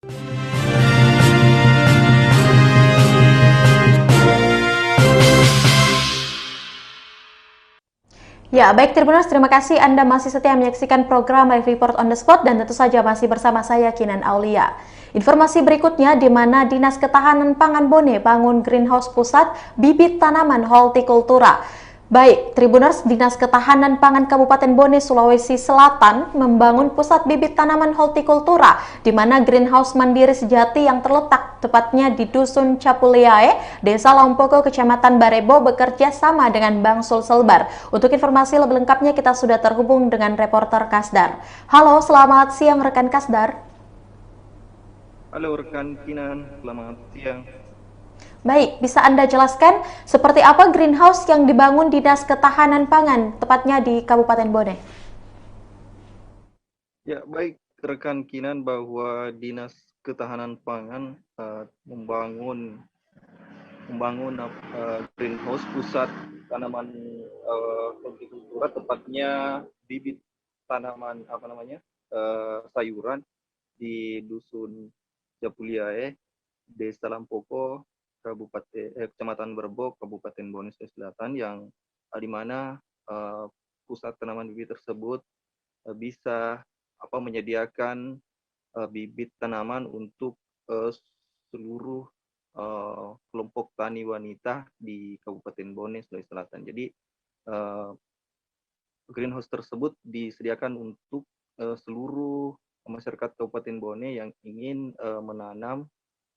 Ya, baik Tribuners, terima kasih Anda masih setia menyaksikan program Live Report on the Spot dan tentu saja masih bersama saya Kinan Aulia. Informasi berikutnya di mana Dinas Ketahanan Pangan Bone bangun greenhouse pusat bibit tanaman hortikultura. Baik, Tribuners, Dinas Ketahanan Pangan Kabupaten Bone, Sulawesi Selatan membangun pusat bibit tanaman hortikultura di mana greenhouse mandiri sejati yang terletak tepatnya di Dusun Capuliae, Desa Lompoko, Kecamatan Barebo bekerja sama dengan Bank Sulselbar. Untuk informasi lebih lengkapnya kita sudah terhubung dengan reporter Kasdar. Halo, selamat siang rekan Kasdar. Halo rekan Kinan, selamat siang. Baik, bisa Anda jelaskan seperti apa greenhouse yang dibangun Dinas Ketahanan Pangan, tepatnya di Kabupaten Bone? Ya, baik rekan Kinan, bahwa Dinas Ketahanan Pangan membangun greenhouse pusat tanaman hortikultura, tepatnya bibit tanaman sayuran di Dusun Japuliae, Desa Lampoko, Kecamatan Barebo, Kabupaten Bone Selatan, yang di mana pusat tanaman bibit tersebut bisa menyediakan bibit tanaman untuk seluruh kelompok tani wanita di Kabupaten Bone, Sulawesi Selatan. Jadi greenhouse tersebut disediakan untuk seluruh masyarakat Kabupaten Bone yang ingin menanam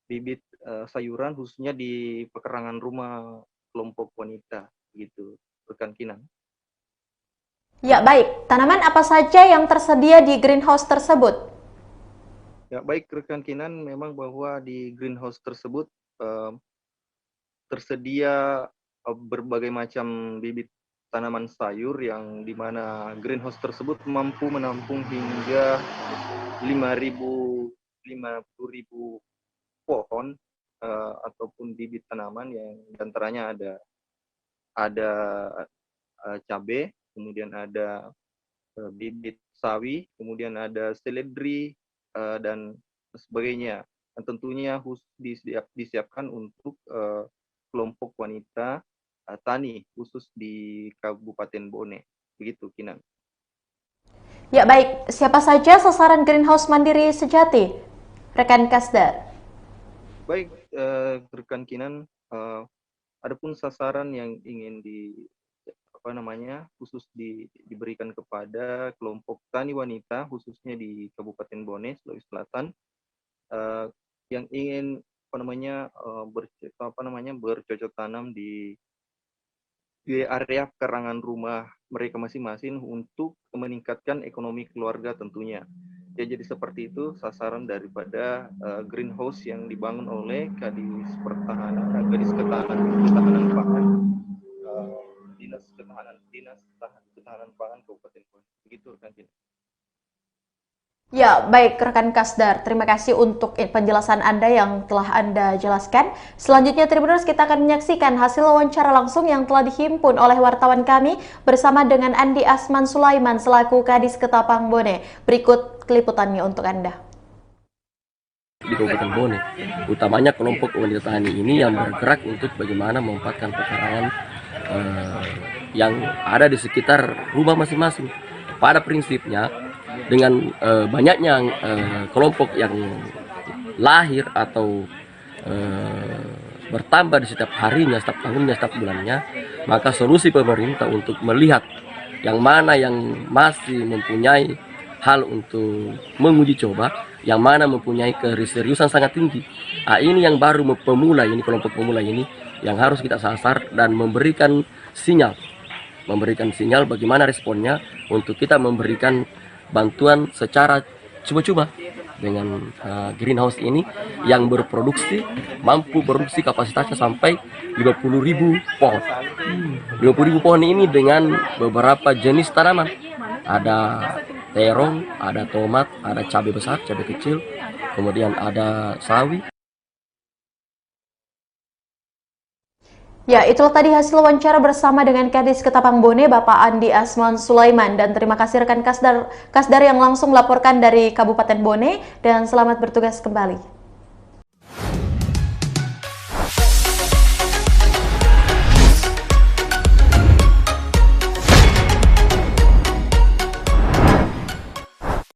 bibit sayuran, khususnya di pekarangan rumah kelompok wanita, gitu, rekan Kinan. Ya, baik. Tanaman apa saja yang tersedia di greenhouse tersebut? Ya, baik rekan Kinan, memang bahwa di greenhouse tersebut tersedia berbagai macam bibit tanaman sayur, yang dimana greenhouse tersebut mampu menampung hingga 50.000 pohon ataupun bibit tanaman, yang diantaranya ada cabai, kemudian ada bibit sawi, kemudian ada seledri dan sebagainya. Dan tentunya disiapkan untuk kelompok wanita tani khusus di Kabupaten Bone. Begitu, Kinan. Ya, baik. Siapa saja sasaran greenhouse mandiri sejati, rekan Kasdar? Baik, rekan Kinan, adapun sasaran yang ingin khusus diberikan kepada kelompok tani wanita khususnya di Kabupaten Bone, Sulawesi Selatan, yang ingin bercocok tanam di area karangan rumah mereka masing-masing untuk meningkatkan ekonomi keluarga tentunya. Ya, jadi seperti itu sasaran daripada greenhouse yang dibangun oleh Kadis Ketahanan Pangan, Dinas Ketahanan Pangan Kabupaten Bone. Begitu kan, Gina. Ya, baik rekan Kasdar. Terima kasih untuk penjelasan Anda yang telah Anda jelaskan. Selanjutnya Tribuners, kita akan menyaksikan hasil wawancara langsung yang telah dihimpun oleh wartawan kami bersama dengan Andi Asman Sulaiman selaku Kadis Ketapang Bone. Berikut liputannya untuk Anda. Di Kabupaten Bone, utamanya kelompok wanita tani ini yang bergerak untuk bagaimana memanfaatkan pekarangan yang ada di sekitar rumah masing-masing. Pada prinsipnya, dengan banyaknya kelompok yang lahir atau bertambah di setiap harinya, setiap tahunnya, setiap bulannya, maka solusi pemerintah untuk melihat yang mana yang masih mempunyai hal untuk menguji coba, yang mana mempunyai keseriusan sangat tinggi. Nah, ini yang baru pemula ini, kelompok pemula ini yang harus kita sasar dan memberikan sinyal bagaimana responnya untuk kita memberikan bantuan secara coba-coba dengan greenhouse ini yang mampu produksi kapasitasnya sampai 50.000 pohon. 50.000 pohon ini dengan beberapa jenis tanaman. Ada terong, ada tomat, ada cabai besar, cabai kecil, kemudian ada sawi. Ya, itulah tadi hasil wawancara bersama dengan Kadis Ketapang Bone, Bapak Andi Asman Sulaiman. Dan terima kasih rekan Kasdar yang langsung melaporkan dari Kabupaten Bone, dan selamat bertugas kembali.